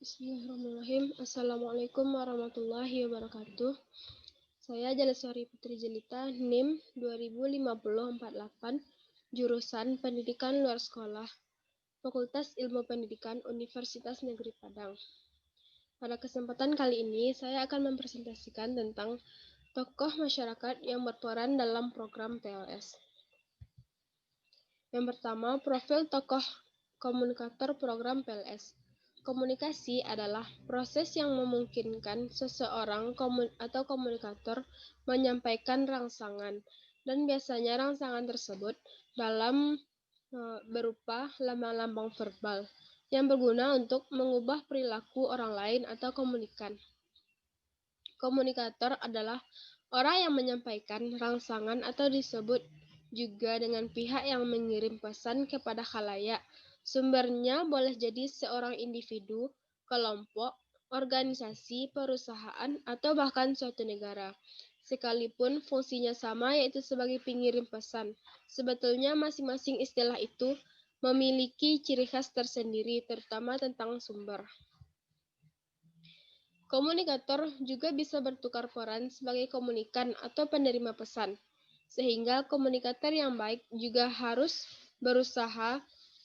Bismillahirrahmanirrahim. Assalamualaikum warahmatullahi wabarakatuh. Saya Jalaswari Putri Jelita, NIM 205048, jurusan Pendidikan Luar Sekolah, Fakultas Ilmu Pendidikan Universitas Negeri Padang. Pada kesempatan kali ini, saya akan mempresentasikan tentang tokoh masyarakat yang berperan dalam program PLS. Yang pertama, profil tokoh komunikator program PLS. Komunikasi adalah proses yang memungkinkan seseorang atau komunikator menyampaikan rangsangan, dan biasanya rangsangan tersebut berupa lambang-lambang verbal yang berguna untuk mengubah perilaku orang lain atau komunikan. Komunikator adalah orang yang menyampaikan rangsangan atau disebut juga dengan pihak yang mengirim pesan kepada khalayak. Sumbernya boleh jadi seorang individu, kelompok, organisasi, perusahaan, atau bahkan suatu negara. Sekalipun fungsinya sama, yaitu sebagai pengirim pesan. Sebetulnya masing-masing istilah itu memiliki ciri khas tersendiri, terutama tentang sumber. Komunikator juga bisa bertukar peran sebagai komunikan atau penerima pesan, sehingga komunikator yang baik juga harus berusaha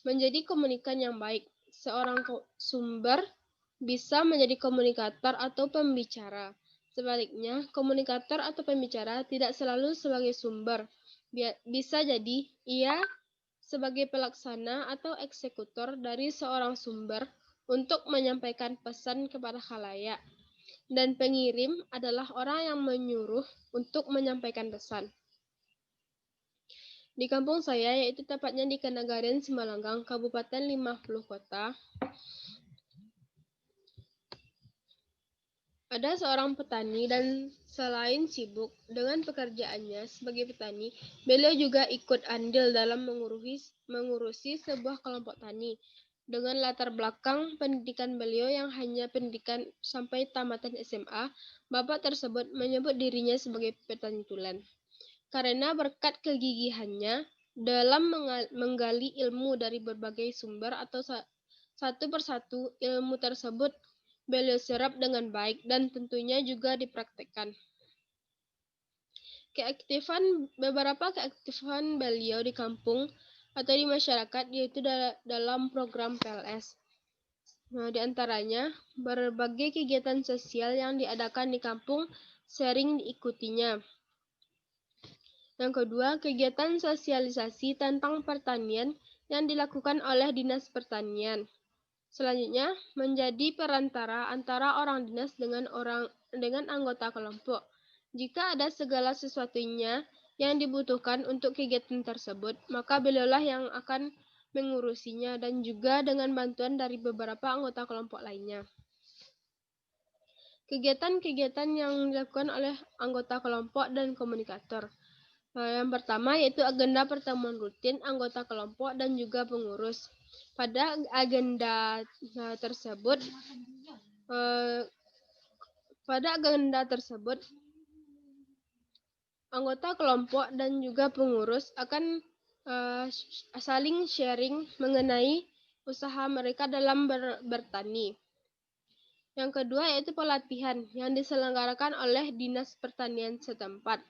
menjadi komunikan yang baik. Seorang sumber bisa menjadi komunikator atau pembicara. Sebaliknya, komunikator atau pembicara tidak selalu sebagai sumber. Bisa jadi ia sebagai pelaksana atau eksekutor dari seorang sumber untuk menyampaikan pesan kepada khalayak. Dan pengirim adalah orang yang menyuruh untuk menyampaikan pesan. Di kampung saya, yaitu tepatnya di Kenagaren, Simalanggang, Kabupaten 50 Kota, ada seorang petani, dan selain sibuk dengan pekerjaannya sebagai petani, beliau juga ikut andil dalam mengurusi sebuah kelompok tani. Dengan latar belakang pendidikan beliau yang hanya pendidikan sampai tamatan SMA, bapak tersebut menyebut dirinya sebagai petani tulen. Karena berkat kegigihannya dalam menggali ilmu dari berbagai sumber atau satu persatu ilmu tersebut beliau serap dengan baik dan tentunya juga dipraktekkan. Beberapa keaktifan beliau di kampung atau di masyarakat yaitu dalam program PLS. Nah, di antaranya berbagai kegiatan sosial yang diadakan di kampung sering diikutinya. Yang kedua, kegiatan sosialisasi tentang pertanian yang dilakukan oleh Dinas Pertanian. Selanjutnya, menjadi perantara antara orang dinas dengan anggota kelompok. Jika ada segala sesuatunya yang dibutuhkan untuk kegiatan tersebut, maka beliaulah yang akan mengurusinya dan juga dengan bantuan dari beberapa anggota kelompok lainnya. Kegiatan-kegiatan yang dilakukan oleh anggota kelompok dan komunikator. Yang pertama yaitu agenda pertemuan rutin anggota kelompok dan juga pengurus. Pada agenda tersebut, anggota kelompok dan juga pengurus akan saling sharing mengenai usaha mereka dalam bertani. Yang kedua yaitu pelatihan yang diselenggarakan oleh Dinas Pertanian setempat.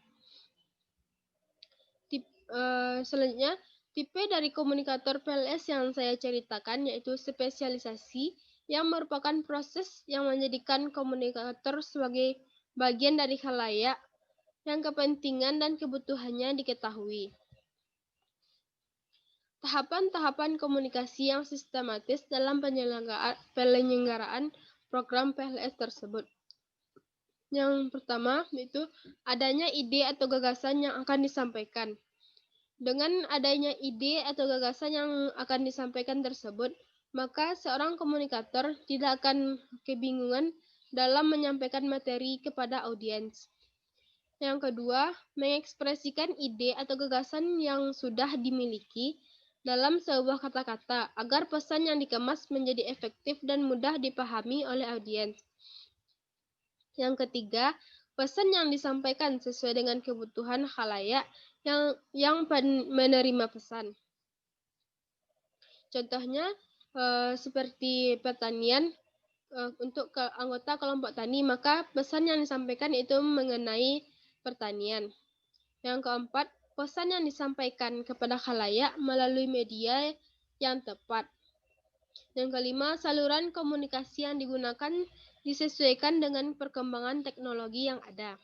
Selanjutnya, tipe dari komunikator PLS yang saya ceritakan yaitu spesialisasi, yang merupakan proses yang menjadikan komunikator sebagai bagian dari khalayak yang kepentingan dan kebutuhannya diketahui. Tahapan-tahapan komunikasi yang sistematis dalam penyelenggaraan program PLS tersebut. Yang pertama yaitu adanya ide atau gagasan yang akan disampaikan. Dengan adanya ide atau gagasan yang akan disampaikan tersebut, maka seorang komunikator tidak akan kebingungan dalam menyampaikan materi kepada audiens. Yang kedua, mengekspresikan ide atau gagasan yang sudah dimiliki dalam sebuah kata-kata agar pesan yang dikemas menjadi efektif dan mudah dipahami oleh audiens. Yang ketiga, pesan yang disampaikan sesuai dengan kebutuhan khalayak yang menerima pesan. Contohnya seperti pertanian, untuk ke anggota kelompok tani, maka pesan yang disampaikan itu mengenai pertanian. Yang keempat, pesan yang disampaikan kepada khalayak melalui media yang tepat. Yang kelima, saluran komunikasi yang digunakan disesuaikan dengan perkembangan teknologi yang ada.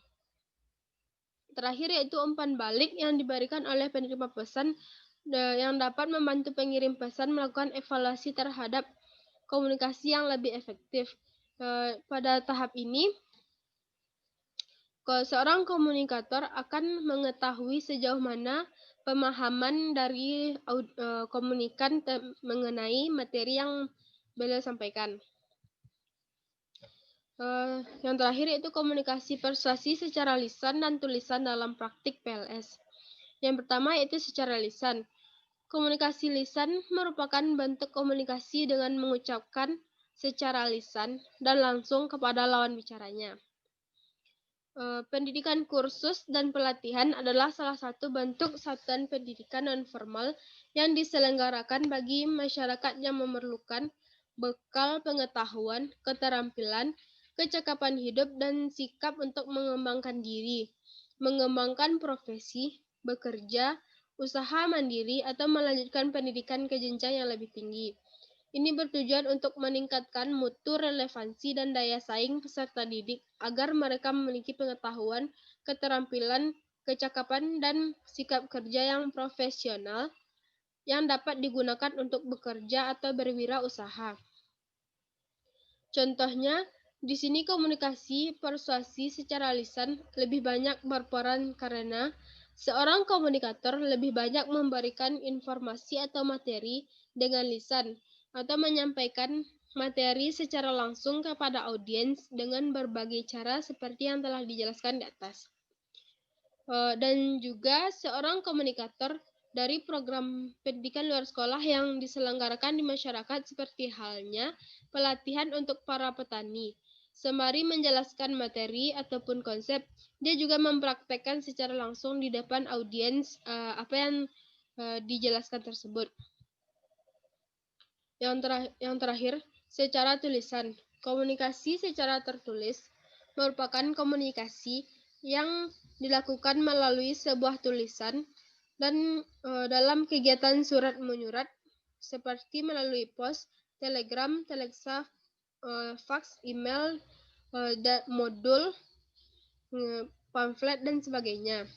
Terakhir yaitu umpan balik yang diberikan oleh penerima pesan yang dapat membantu pengirim pesan melakukan evaluasi terhadap komunikasi yang lebih efektif. Pada tahap ini, seorang komunikator akan mengetahui sejauh mana pemahaman dari komunikan mengenai materi yang beliau sampaikan. Yang terakhir yaitu komunikasi persuasi secara lisan dan tulisan dalam praktik PLS. Yang pertama yaitu secara lisan. Komunikasi lisan merupakan bentuk komunikasi dengan mengucapkan secara lisan dan langsung kepada lawan bicaranya. Pendidikan kursus dan pelatihan adalah salah satu bentuk satuan pendidikan non-formal yang diselenggarakan bagi masyarakat yang memerlukan bekal pengetahuan, keterampilan, kecakapan hidup, dan sikap untuk mengembangkan diri, mengembangkan profesi, bekerja, usaha mandiri, atau melanjutkan pendidikan ke jenjang yang lebih tinggi. Ini bertujuan untuk meningkatkan mutu relevansi dan daya saing peserta didik agar mereka memiliki pengetahuan, keterampilan, kecakapan, dan sikap kerja yang profesional yang dapat digunakan untuk bekerja atau berwirausaha. Contohnya, di sini komunikasi persuasi secara lisan lebih banyak berperan karena seorang komunikator lebih banyak memberikan informasi atau materi dengan lisan atau menyampaikan materi secara langsung kepada audiens dengan berbagai cara seperti yang telah dijelaskan di atas. Dan juga seorang komunikator dari program pendidikan luar sekolah yang diselenggarakan di masyarakat seperti halnya pelatihan untuk para petani. Sembari menjelaskan materi ataupun konsep, dia juga mempraktekkan secara langsung di depan audiens apa yang dijelaskan tersebut. Yang terakhir, secara tulisan. Komunikasi secara tertulis merupakan komunikasi yang dilakukan melalui sebuah tulisan dan dalam kegiatan surat menyurat seperti melalui pos, telegram, telexa, fax, email, modul, pamflet, dan sebagainya.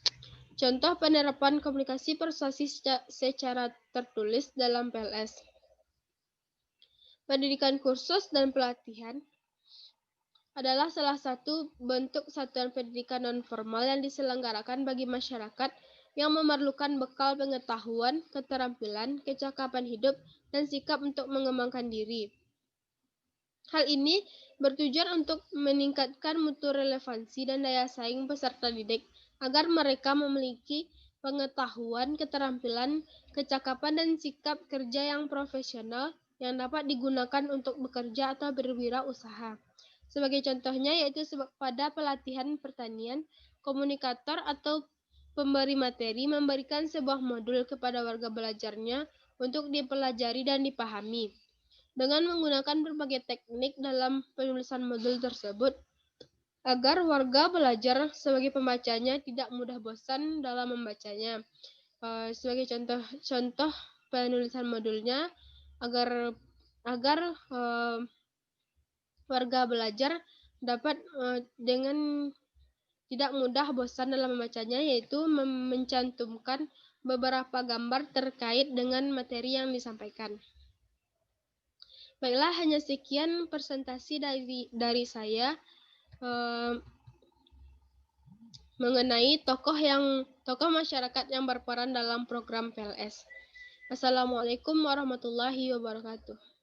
Contoh penerapan komunikasi persuasi secara tertulis dalam PLS. Pendidikan kursus dan pelatihan adalah salah satu bentuk satuan pendidikan non-formal yang diselenggarakan bagi masyarakat yang memerlukan bekal pengetahuan, keterampilan, kecakapan hidup, dan sikap untuk mengembangkan diri. Hal ini bertujuan untuk meningkatkan mutu relevansi dan daya saing peserta didik agar mereka memiliki pengetahuan, keterampilan, kecakapan, dan sikap kerja yang profesional yang dapat digunakan untuk bekerja atau berwirausaha. Sebagai contohnya yaitu pada pelatihan pertanian, komunikator atau pemberi materi memberikan sebuah modul kepada warga belajarnya untuk dipelajari dan dipahami. Dengan menggunakan berbagai teknik dalam penulisan modul tersebut, agar warga belajar sebagai pembacanya tidak mudah bosan dalam membacanya. Sebagai contoh penulisan modulnya agar warga belajar dapat dengan tidak mudah bosan dalam membacanya, yaitu mencantumkan beberapa gambar terkait dengan materi yang disampaikan. Baiklah, hanya sekian presentasi dari saya mengenai tokoh masyarakat yang berperan dalam program PLS. Assalamualaikum warahmatullahi wabarakatuh.